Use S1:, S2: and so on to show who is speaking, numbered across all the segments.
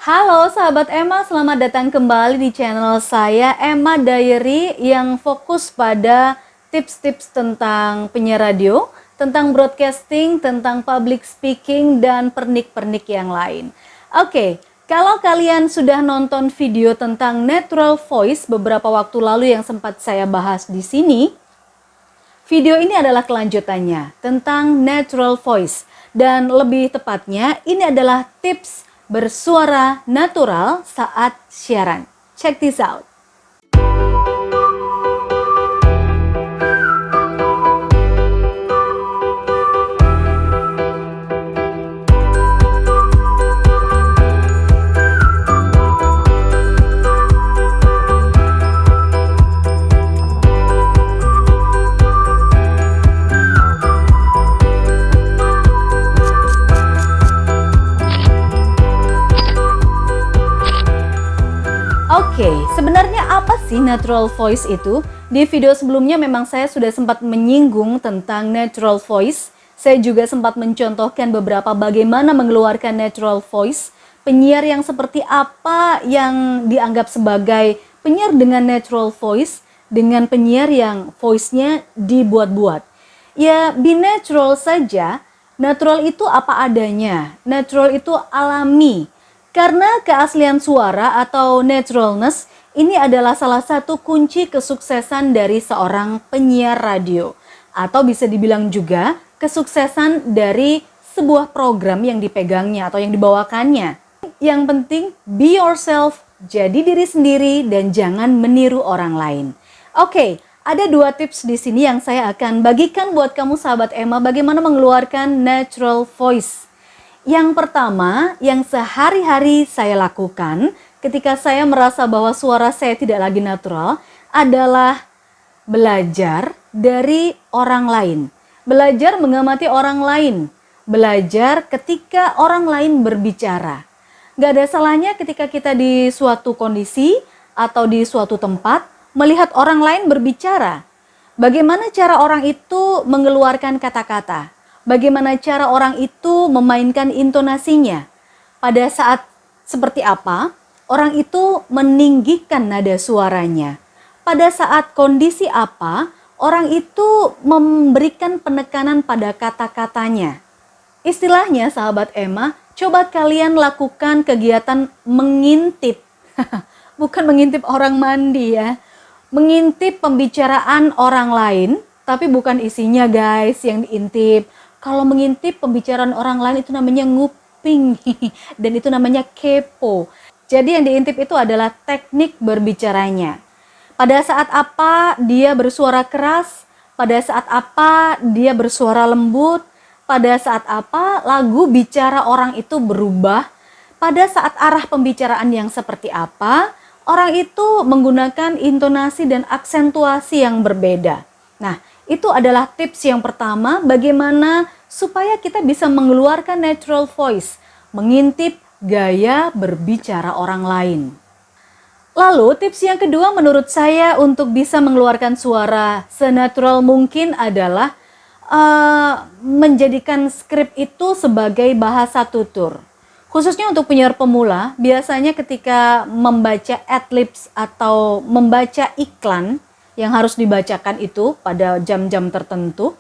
S1: Halo sahabat Emma, selamat datang kembali di channel saya Emma Diary yang fokus pada tips-tips tentang penyiar radio, tentang broadcasting, tentang public speaking, dan pernik-pernik yang lain. Oke, kalau kalian sudah nonton video tentang natural voice beberapa waktu lalu yang sempat saya bahas di sini, video ini adalah kelanjutannya tentang natural voice. Dan lebih tepatnya, ini adalah tips bersuara natural saat siaran. Check this out. Oke, sebenarnya apa sih natural voice itu? Di video sebelumnya memang saya sudah sempat menyinggung tentang natural voice. Saya juga sempat mencontohkan beberapa bagaimana mengeluarkan natural voice. Penyiar yang seperti apa yang dianggap sebagai penyiar dengan natural voice, dengan penyiar yang voice-nya dibuat-buat. Ya, be natural saja. Natural itu apa adanya. Natural itu alami. Karena keaslian suara atau naturalness ini adalah salah satu kunci kesuksesan dari seorang penyiar radio. Atau bisa dibilang juga kesuksesan dari sebuah program yang dipegangnya atau yang dibawakannya. Yang penting be yourself, jadi diri sendiri dan jangan meniru orang lain. Oke, ada 2 tips di sini yang saya akan bagikan buat kamu sahabat Emma bagaimana mengeluarkan natural voice. Yang pertama, yang sehari-hari saya lakukan ketika saya merasa bahwa suara saya tidak lagi natural adalah belajar dari orang lain. Belajar mengamati orang lain. Belajar ketika orang lain berbicara. Gak ada salahnya ketika kita di suatu kondisi atau di suatu tempat melihat orang lain berbicara. Bagaimana cara orang itu mengeluarkan kata-kata? Bagaimana cara orang itu memainkan intonasinya? Pada saat seperti apa orang itu meninggikan nada suaranya? Pada saat kondisi apa orang itu memberikan penekanan pada kata-katanya? Istilahnya sahabat Emma, coba kalian lakukan kegiatan mengintip. Bukan mengintip orang mandi ya. Mengintip pembicaraan orang lain, tapi bukan isinya guys yang diintip. Kalau mengintip pembicaraan orang lain itu namanya nguping dan itu namanya kepo. Jadi yang diintip itu adalah teknik berbicaranya. Pada saat apa dia bersuara keras, pada saat apa dia bersuara lembut, pada saat apa lagu bicara orang itu berubah, pada saat arah pembicaraan yang seperti apa, orang itu menggunakan intonasi dan aksentuasi yang berbeda. Nah, itu adalah tips yang pertama bagaimana supaya kita bisa mengeluarkan natural voice, mengintip gaya berbicara orang lain. Lalu tips yang kedua menurut saya untuk bisa mengeluarkan suara senatural mungkin adalah menjadikan skrip itu sebagai bahasa tutur. Khususnya untuk penyiar pemula, biasanya ketika membaca adlibs atau membaca iklan yang harus dibacakan itu pada jam-jam tertentu,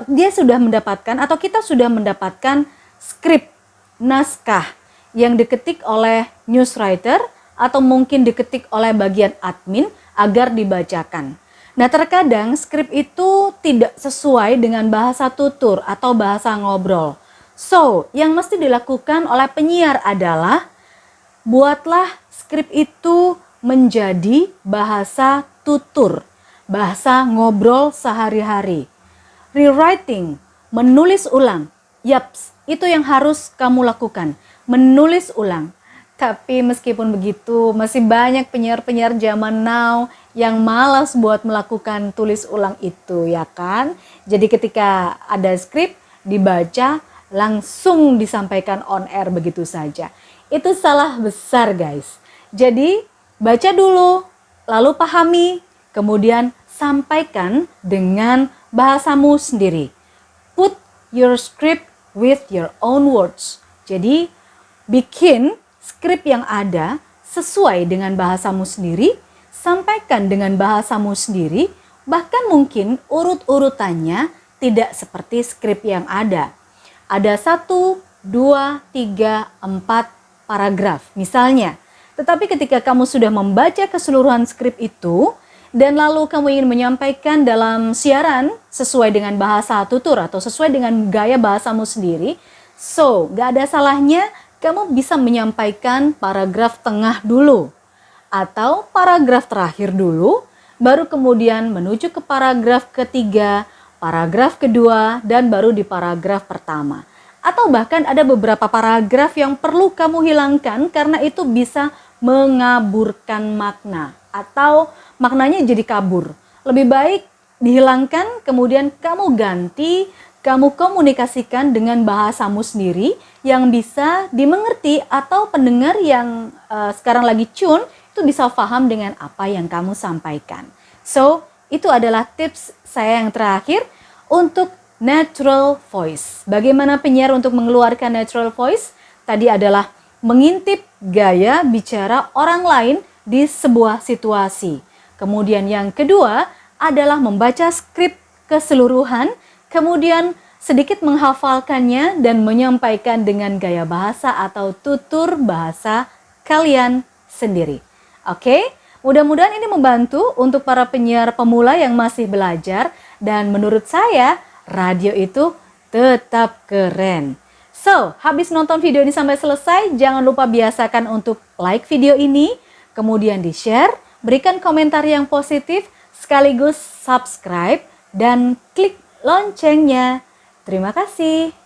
S1: dia sudah mendapatkan atau kita sudah mendapatkan skrip, naskah yang diketik oleh news writer atau mungkin diketik oleh bagian admin agar dibacakan. Nah, terkadang skrip itu tidak sesuai dengan bahasa tutur atau bahasa ngobrol. So, yang mesti dilakukan oleh penyiar adalah buatlah skrip itu menjadi bahasa tutur, bahasa ngobrol sehari-hari. Rewriting, menulis ulang. Yaps, itu yang harus kamu lakukan, menulis ulang. Tapi meskipun begitu, masih banyak penyiar-penyiar zaman now yang malas buat melakukan tulis ulang itu, ya kan? Jadi ketika ada skrip, dibaca, langsung disampaikan on air begitu saja. Itu salah besar guys. Jadi baca dulu, lalu pahami, kemudian sampaikan dengan bahasamu sendiri. Put your script with your own words. Jadi bikin skrip yang ada sesuai dengan bahasamu sendiri, sampaikan dengan bahasamu sendiri, bahkan mungkin urut-urutannya tidak seperti skrip yang ada. Ada 1, 2, 3, 4 paragraf misalnya. Tetapi ketika kamu sudah membaca keseluruhan skrip itu, dan lalu kamu ingin menyampaikan dalam siaran sesuai dengan bahasa tutur atau sesuai dengan gaya bahasamu sendiri, so gak ada salahnya kamu bisa menyampaikan paragraf tengah dulu atau paragraf terakhir dulu, baru kemudian menuju ke paragraf ketiga, paragraf kedua, dan baru di paragraf pertama. Atau bahkan ada beberapa paragraf yang perlu kamu hilangkan karena itu bisa mengaburkan makna atau maknanya jadi kabur. Lebih baik dihilangkan, kemudian kamu ganti, kamu komunikasikan dengan bahasamu sendiri yang bisa dimengerti atau pendengar yang sekarang lagi tune itu bisa paham dengan apa yang kamu sampaikan. So, itu adalah tips saya yang terakhir untuk natural voice. Bagaimana penyiar untuk mengeluarkan natural voice? Tadi adalah mengintip gaya bicara orang lain di sebuah situasi. Kemudian yang kedua adalah membaca skrip keseluruhan, kemudian sedikit menghafalkannya dan menyampaikan dengan gaya bahasa atau tutur bahasa kalian sendiri. Oke, mudah-mudahan ini membantu untuk para penyiar pemula yang masih belajar, dan menurut saya radio itu tetap keren. So, habis nonton video ini sampai selesai, jangan lupa biasakan untuk like video ini, kemudian di-share, berikan komentar yang positif, sekaligus subscribe dan klik loncengnya. Terima kasih.